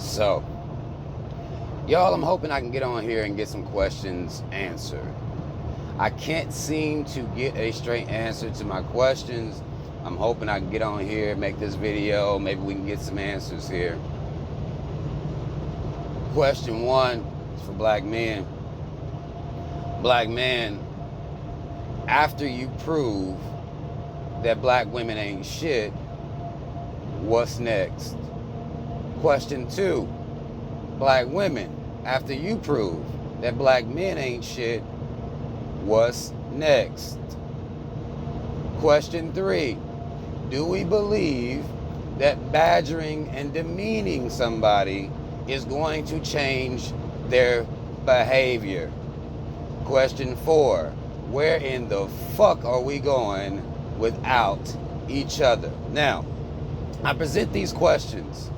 So, y'all, I'm hoping I can get on here and get some questions answered. I can't seem to get a straight answer to my questions. I'm hoping I can get on here, make this video, maybe we can get some answers here. Question 1 is for black men. Black men, after you prove that black women ain't shit, what's next? Question 2, black women, after you prove that black men ain't shit, what's next? Question 3, do we believe that badgering and demeaning somebody is going to change their behavior? Question 4, where in the fuck are we going without each other? Now, I present these questions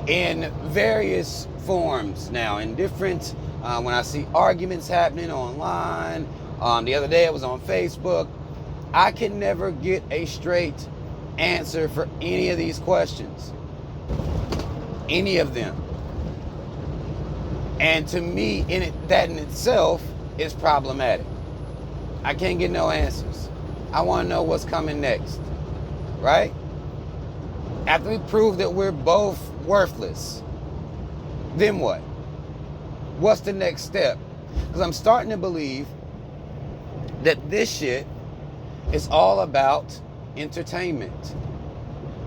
in various forms now, in different, when I see arguments happening online, the other day it was on Facebook, I can never get a straight answer for any of these questions. Any of them. And to me, that in itself is problematic. I can't get no answers. I want to know what's coming next. Right? After we prove that we're both worthless, then what? What's the next step? Because I'm starting to believe that this shit is all about entertainment.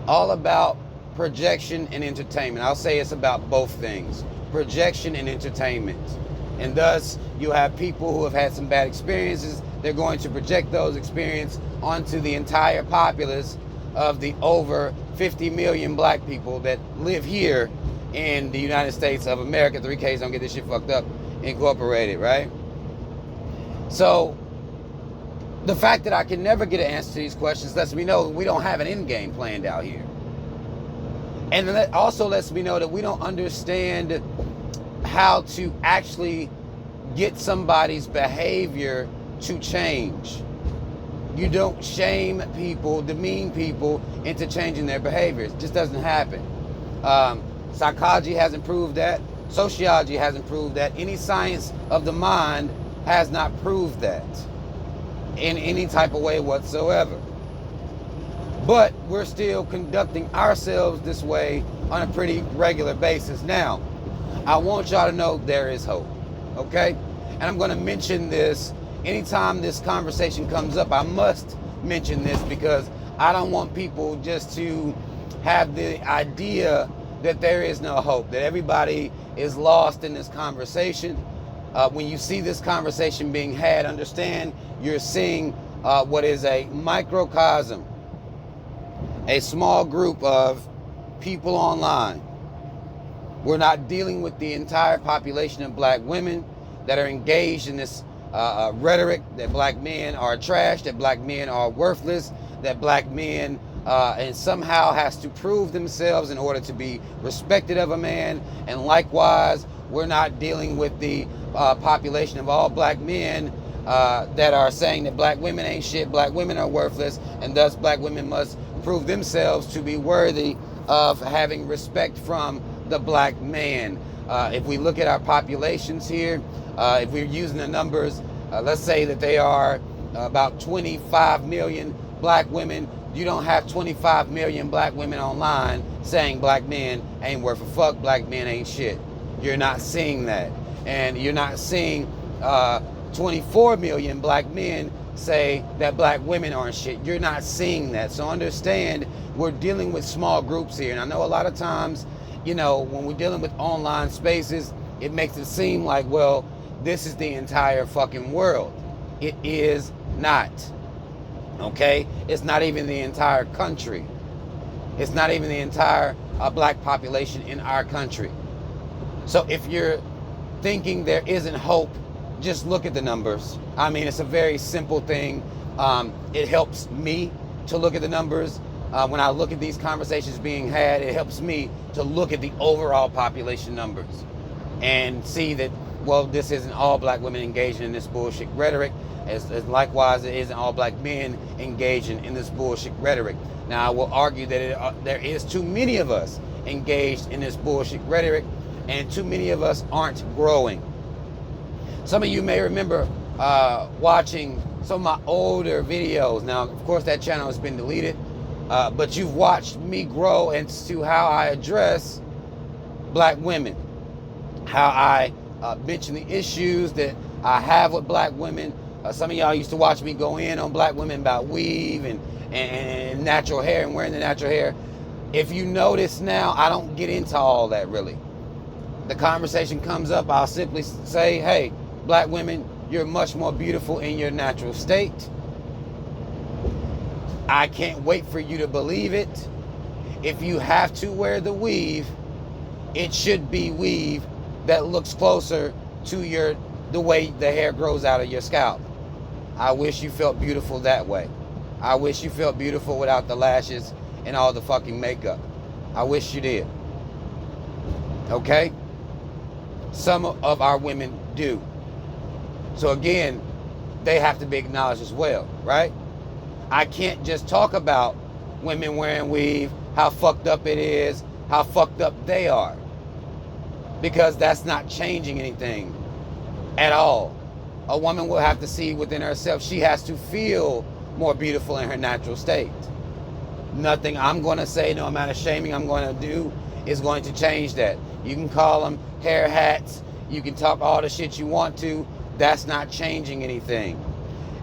All about projection and entertainment. I'll say it's about both things. Projection and entertainment. And thus, you have people who have had some bad experiences. They're going to project those experiences onto the entire populace of the over 50 million black people that live here in the United States of America. 3Ks, don't get this shit fucked up, Incorporated, right? So, the fact that I can never get an answer to these questions lets me know we don't have an end game planned out here. And that also lets me know that we don't understand how to actually get somebody's behavior to change. You don't shame people, demean people into changing their behaviors. It just doesn't happen. Psychology hasn't proved that. Sociology hasn't proved that. Any science of the mind has not proved that in any type of way whatsoever. But we're still conducting ourselves this way on a pretty regular basis. Now, I want y'all to know there is hope, okay? And I'm going to mention this anytime this conversation comes up. I must mention this because I don't want people just to have the idea that there is no hope, that everybody is lost in this conversation. When you see this conversation being had, understand you're seeing what is a microcosm, a small group of people online. We're not dealing with the entire population of black women that are engaged in this rhetoric that black men are trash, that black men are worthless, that black men and somehow has to prove themselves in order to be respected of a man. And likewise, we're not dealing with the population of all black men that are saying that black women ain't shit, black women are worthless, and thus black women must prove themselves to be worthy of having respect from the black man. If we look at our populations here, if we're using the numbers, let's say that they are about 25 million black women. You don't have 25 million black women online saying black men ain't worth a fuck, black men ain't shit. You're not seeing that. And you're not seeing 24 million black men say that black women aren't shit. You're not seeing that. So understand, we're dealing with small groups here. And I know a lot of times, you know, when we're dealing with online spaces, it makes it seem like, well, this is the entire fucking world. It is not. Okay? It's not even the entire country. It's not even the entire black population in our country. So if you're thinking there isn't hope, just look at the numbers. I mean, it's a very simple thing. It helps me to look at the numbers. When I look at these conversations being had, it helps me to look at the overall population numbers and see that, well, this isn't all black women engaging in this bullshit rhetoric, as likewise it isn't all black men engaging in this bullshit rhetoric. Now, I will argue that there is too many of us engaged in this bullshit rhetoric, and too many of us aren't growing. Some of you may remember watching some of my older videos. Now, of course, that channel has been deleted, but you've watched me grow into how I address black women, how I mention the issues that I have with black women. Some of y'all used to watch me go in on black women about weave and natural hair and wearing the natural hair. If you notice now, I don't get into all that really. The conversation comes up, I'll simply say, hey, black women, you're much more beautiful in your natural state. I can't wait for you to believe it. If you have to wear the weave, it should be weave that looks closer to the way the hair grows out of your scalp. I wish you felt beautiful that way. I wish you felt beautiful without the lashes and all the fucking makeup. I wish you did. Okay? Some of our women do. So again, they have to be acknowledged as well, right? I can't just talk about women wearing weave, how fucked up it is, how fucked up they are, because that's not changing anything at all. A woman will have to see within herself, she has to feel more beautiful in her natural state. Nothing I'm going to say, no amount of shaming I'm going to do is going to change that. You can call them hair hats, you can talk all the shit you want to, that's not changing anything.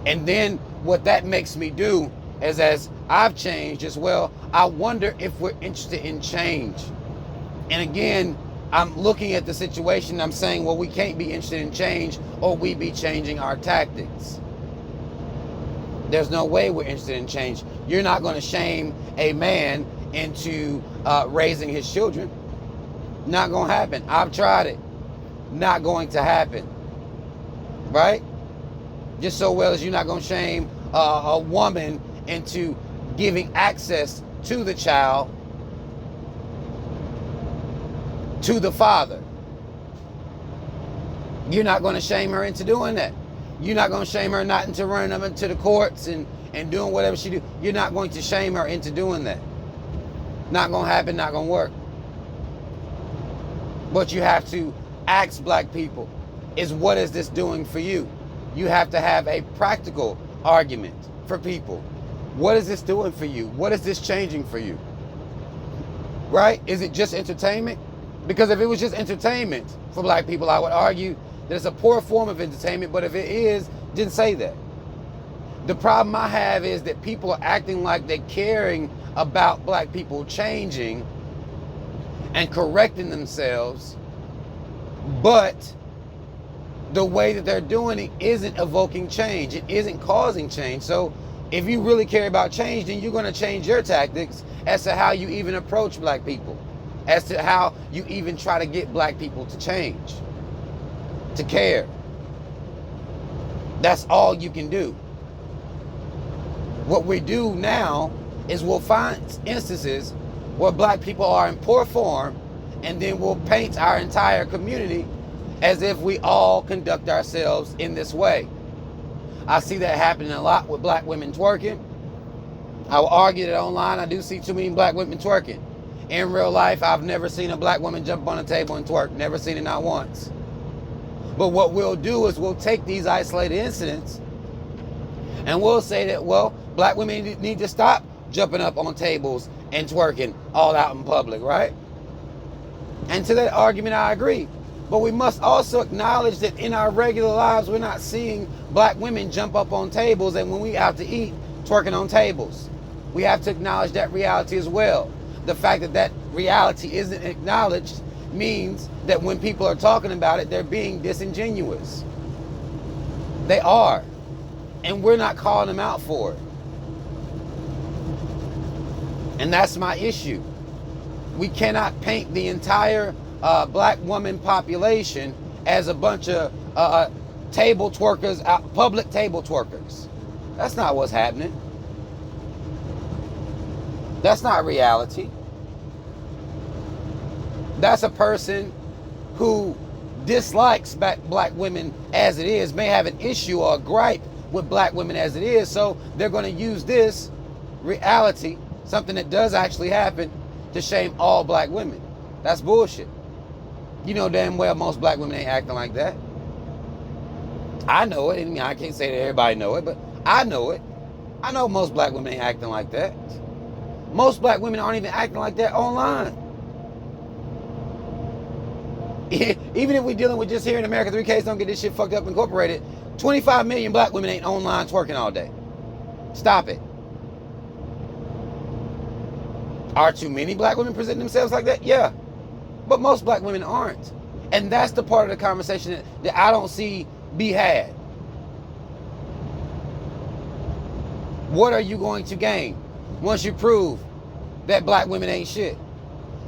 And then what that makes me do is, as I've changed as well, I wonder if we're interested in change. And again, I'm looking at the situation, I'm saying, well, we can't be interested in change or we be changing our tactics. There's no way we're interested in change. You're not going to shame a man into raising his children. Not going to happen. I've tried it. Not going to happen. Right? Just so well as you're not going to shame a woman into giving access to the child to the father. You're not going to shame her into doing that. You're not going to shame her not into running them into the courts and doing whatever she do. You're not going to shame her into doing that. Not going to happen, not going to work. But you have to ask black people, is what is this doing for you? You have to have a practical argument for people. What is this doing for you? What is this changing for you? Right? Is it just entertainment? Because if it was just entertainment for black people, I would argue that it's a poor form of entertainment, but if it is, didn't say that. The problem I have is that people are acting like they're caring about black people changing and correcting themselves, but the way that they're doing it isn't evoking change. It isn't causing change. So if you really care about change, then you're going to change your tactics as to how you even approach black people, as to how you even try to get black people to change, to care. That's all you can do. What we do now is we'll find instances where black people are in poor form, and then we'll paint our entire community as if we all conduct ourselves in this way. I see that happening a lot with black women twerking. I will argue that online I do see too many black women twerking. In real life, I've never seen a black woman jump on a table and twerk. Never seen it, not once. But what we'll do is we'll take these isolated incidents and we'll say that, well, black women need to stop jumping up on tables and twerking all out in public, right? And to that argument, I agree. But we must also acknowledge that in our regular lives, we're not seeing black women jump up on tables, and when we out to eat, twerking on tables. We have to acknowledge that reality as well. The fact that that reality isn't acknowledged means that when people are talking about it, they're being disingenuous. They are. And we're not calling them out for it. And that's my issue. We cannot paint the entire black woman population as a bunch of table twerkers, public table twerkers. That's not what's happening. That's not reality. That's a person who dislikes black women as it is, may have an issue or a gripe with black women as it is, so they're going to use this reality, something that does actually happen, to shame all black women. That's bullshit. You know damn well most black women ain't acting like that. I know it. I mean, I can't say that everybody know it, but I know it. I know most black women ain't acting like that. Most black women aren't even acting like that online. Even if we're dealing with just here in America, 3Ks don't get this shit fucked up incorporated, 25 million black women ain't online twerking all day. Stop it. Are too many black women presenting themselves like that? Yeah. But most black women aren't. And that's the part of the conversation that I don't see be had. What are you going to gain once you prove that black women ain't shit?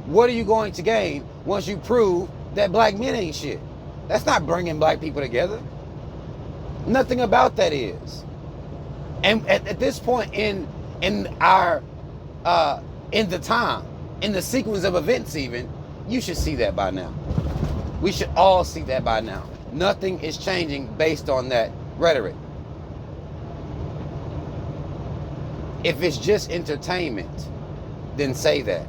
What are you going to gain once you prove that black men ain't shit? That's not bringing black people together. Nothing about that is. And at this point in our in the time, in the sequence of events even, you should see that by now. We should all see that by now. Nothing is changing based on that rhetoric. If it's just entertainment, then say that.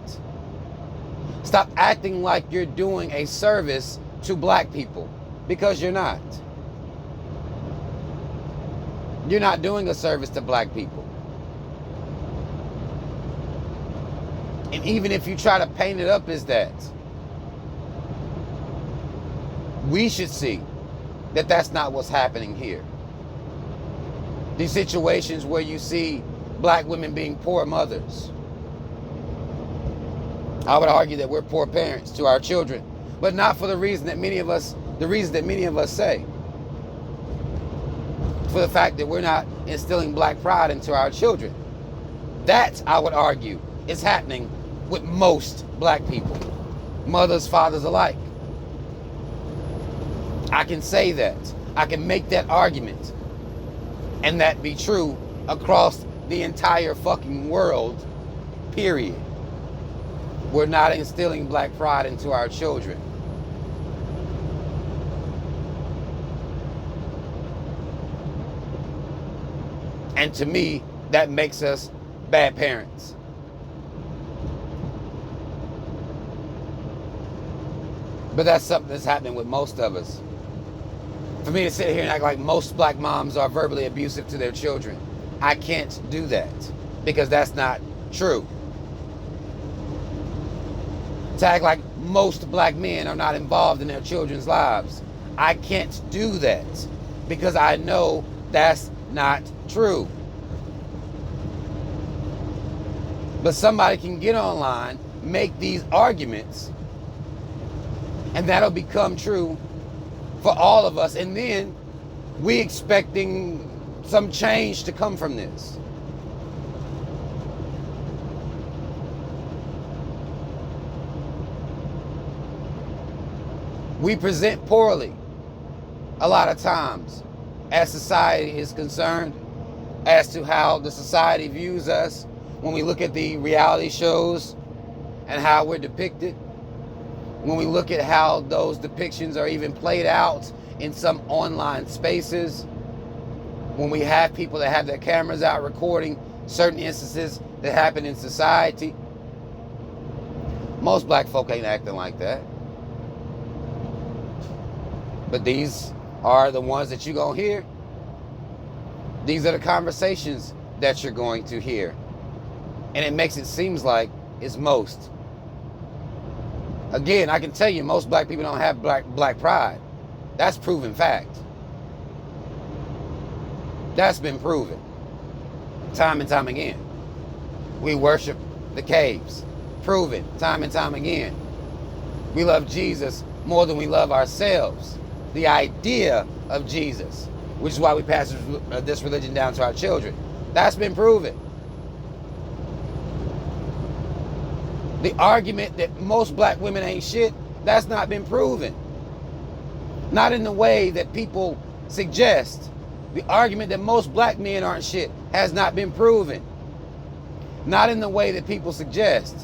Stop acting like you're doing a service to black people, because you're not. You're not doing a service to black people. And even if you try to paint it up as that, we should see that that's not what's happening here. These situations where you see black women being poor mothers. I would argue that we're poor parents to our children, but not for the reason that many of us say. For the fact that we're not instilling black pride into our children. That, I would argue, is happening with most black people. Mothers, fathers alike. I can say that. I can make that argument. And that be true across the entire fucking world, period. We're not instilling black pride into our children. And to me, that makes us bad parents. But that's something that's happening with most of us. For me to sit here and act like most black moms are verbally abusive to their children, I can't do that, because that's not true. To act like most black men are not involved in their children's lives, I can't do that, because I know that's not true. But somebody can get online, make these arguments, and that'll become true for all of us. And then we expecting some change to come from this. We present poorly a lot of times as society is concerned as to how the society views us when we look at the reality shows and how we're depicted. When we look at how those depictions are even played out in some online spaces. When we have people that have their cameras out recording certain instances that happen in society. Most black folk ain't acting like that. But these are the ones that you're going to hear. These are the conversations that you're going to hear. And it makes it seem like it's most. Again, I can tell you most black people don't have black pride. That's proven fact. That's been proven. Time and time again. We worship the caves. Proven time and time again. We love Jesus more than we love ourselves. The idea of Jesus, which is why we pass this religion down to our children. That's been proven. The argument that most black women ain't shit, that's not been proven. Not in the way that people suggest. The argument that most black men aren't shit has not been proven. Not in the way that people suggest.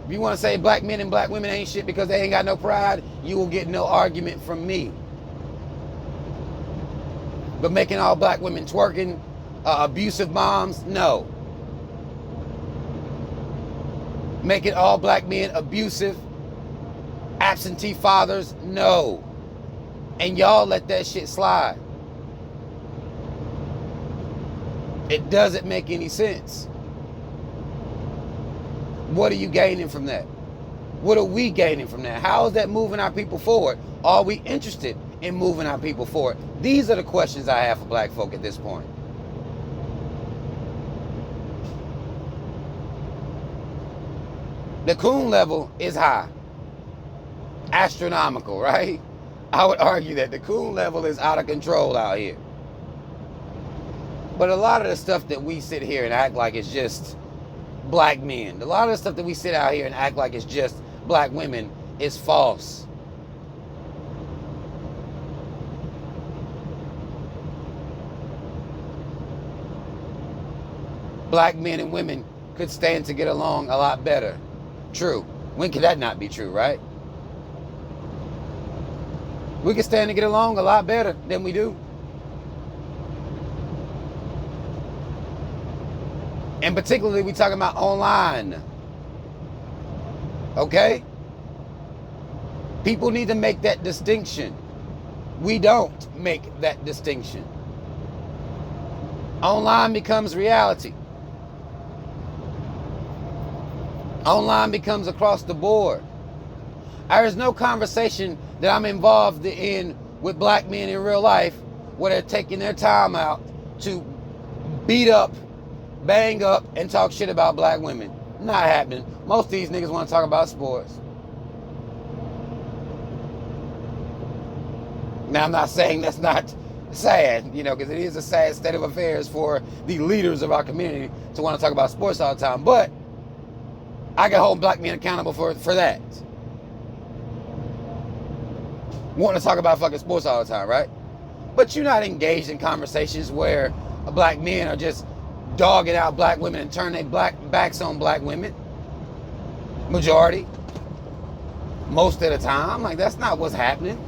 If you want to say black men and black women ain't shit because they ain't got no pride, you will get no argument from me. But making all black women twerking, abusive moms, no. Making all black men abusive, absentee fathers? No. And y'all let that shit slide. It doesn't make any sense. What are you gaining from that? What are we gaining from that? How is that moving our people forward? Are we interested in moving our people forward? These are the questions I have for black folk at this point. The coon level is high. Astronomical, right? I would argue that the coon level is out of control out here. But a lot of the stuff that we sit here and act like it's just black men, a lot of the stuff that we sit out here and act like it's just black women is false. Black men and women could stand to get along a lot better. True. When could that not be true, right? We could stand to get along a lot better than we do. And particularly we talking about online. Okay? People need to make that distinction. We don't make that distinction. Online becomes reality. Online becomes across the board. There is no conversation that I'm involved in with black men in real life where they're taking their time out to beat up, bang up, and talk shit about black women. Not happening. Most of these niggas want to talk about sports. Now, I'm not saying that's not sad, because it is a sad state of affairs for the leaders of our community to want to talk about sports all the time. But I can hold black men accountable for that. Wanting to talk about fucking sports all the time, right? But you're not engaged in conversations where black men are just dogging out black women and turning their backs on black women. Majority. Most of the time. Like, that's not what's happening.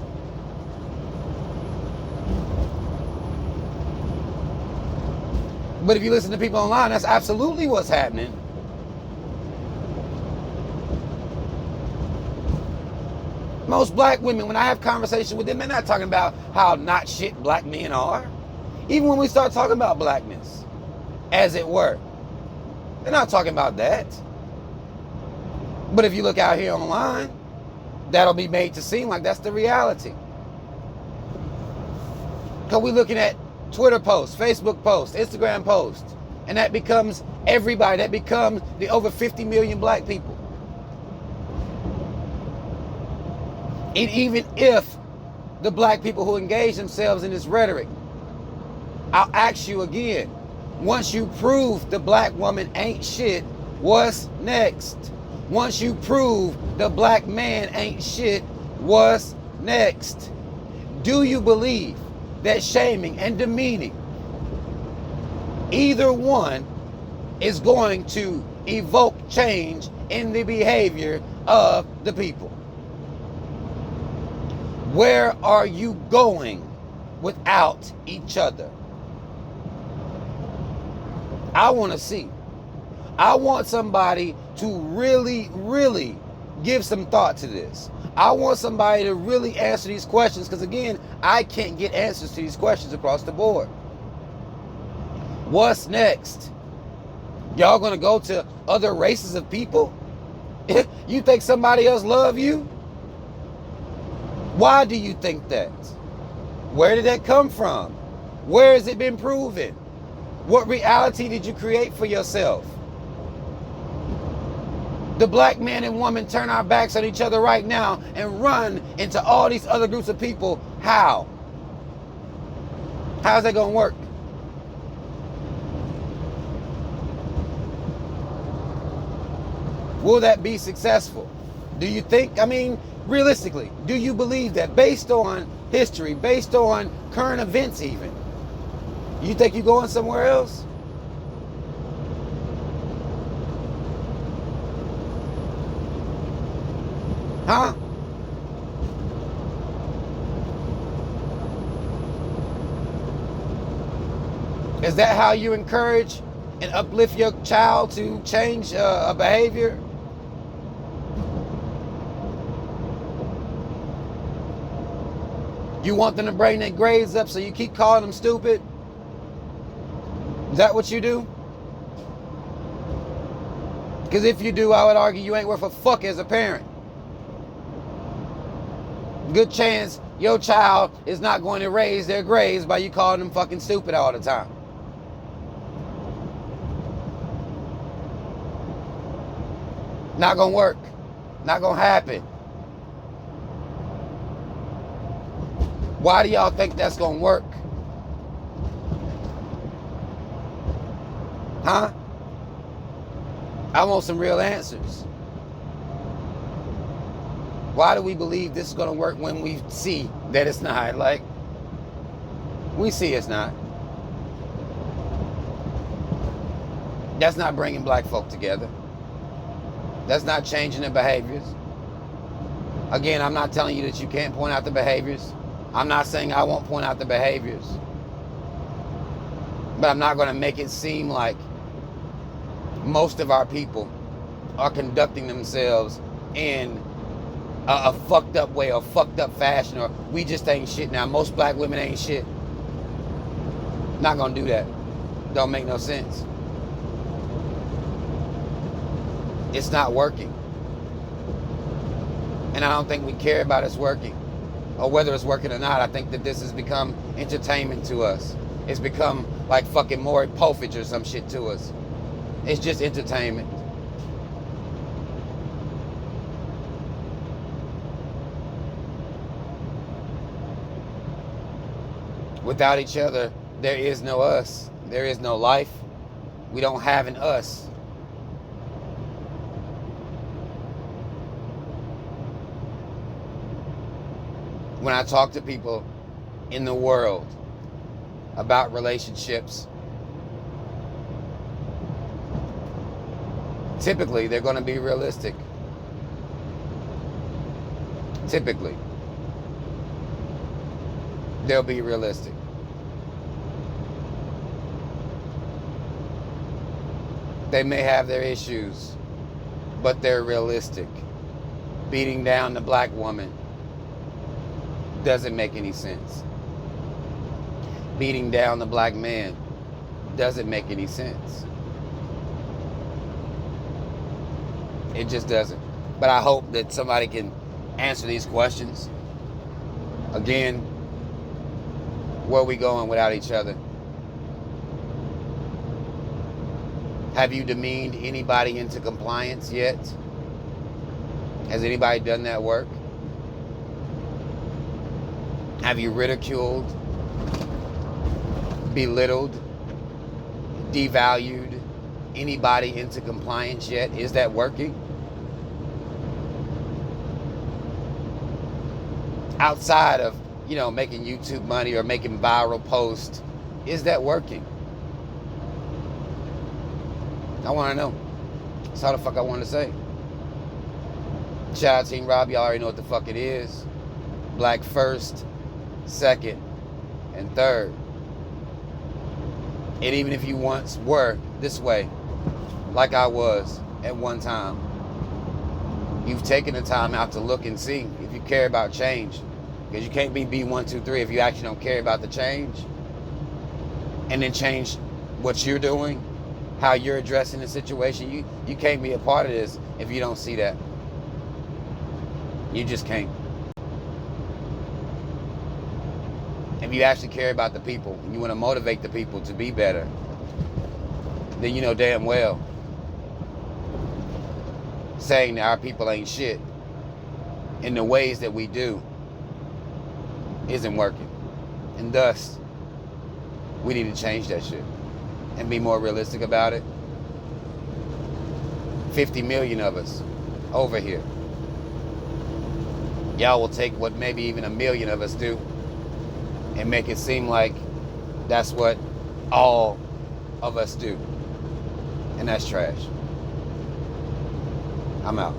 But if you listen to people online, that's absolutely what's happening. Most black women, when I have conversations with them, they're not talking about how not shit black men are. Even when we start talking about blackness, as it were, they're not talking about that. But if you look out here online, that'll be made to seem like that's the reality. Because we're looking at Twitter posts, Facebook posts, Instagram posts, and that becomes everybody. That becomes the over 50 million black people. And even if the black people who engage themselves in this rhetoric, I'll ask you again, once you prove the black woman ain't shit, what's next? Once you prove the black man ain't shit, what's next? Do you believe that shaming and demeaning, either one, is going to evoke change in the behavior of the people? Where are you going without each other? I want to see. I want somebody to really, really give some thought to this. I want somebody to really answer these questions, because again, I can't get answers to these questions across the board. What's next? Y'all gonna go to other races of people? You think somebody else love you? Why do you think that? Where did that come from? Where has it been proven? What reality did you create for yourself? The black man and woman turn our backs on each other right now and run into all these other groups of people. How? How's that gonna work? Will that be successful? Do you think, realistically, do you believe that based on history, based on current events even, you think you're going somewhere else? Huh? Is that how you encourage and uplift your child to change a behavior? You want them to bring their grades up, so you keep calling them stupid? Is that what you do? Because if you do, I would argue you ain't worth a fuck as a parent. Good chance your child is not going to raise their grades by you calling them fucking stupid all the time. Not gonna work. Not gonna happen. Why do y'all think that's gonna work? Huh? I want some real answers. Why do we believe this is gonna work when we see that it's not? Like, we see it's not. That's not bringing black folk together. That's not changing the behaviors. Again, I'm not telling you that you can't point out the behaviors. I'm not saying I won't point out the behaviors. But I'm not going to make it seem like most of our people are conducting themselves in a fucked up way or fucked up fashion, or we just ain't shit now. Most black women ain't shit. Not going to do that. Don't make no sense. It's not working. And I don't think we care about it's working or whether it's working or not. I think that this has become entertainment to us. It's become like fucking Maury Povich or some shit to us. It's just entertainment. Without each other, there is no us. There is no life. We don't have an us. When I talk to people in the world about relationships, typically they're going to be realistic. Typically, they'll be realistic. They may have their issues, but they're realistic. Beating down the black woman doesn't make any sense. Beating down the black man doesn't make any sense. It just doesn't. But I hope that somebody can answer these questions. Again, where are we going without each other? Have you demeaned anybody into compliance yet? Has anybody done that work? Have you ridiculed, belittled, devalued anybody into compliance yet? Is that working? Outside of, making YouTube money or making viral posts, is that working? I want to know. That's all the fuck I want to say. Shout out Team Rob. Y'all already know what the fuck it is. Black first, second, and third. And even if you once were this way, like I was at one time, you've taken the time out to look and see if you care about change. Because you can't be B123 if you actually don't care about the change. And then change what you're doing, how you're addressing the situation. You can't be a part of this if you don't see that. You just can't. If you actually care about the people and you want to motivate the people to be better, then you know damn well saying that our people ain't shit in the ways that we do isn't working. And thus, we need to change that shit and be more realistic about it. 50 million of us over here. Y'all will take what maybe even 1 million of us do and make it seem like that's what all of us do. And that's trash. I'm out.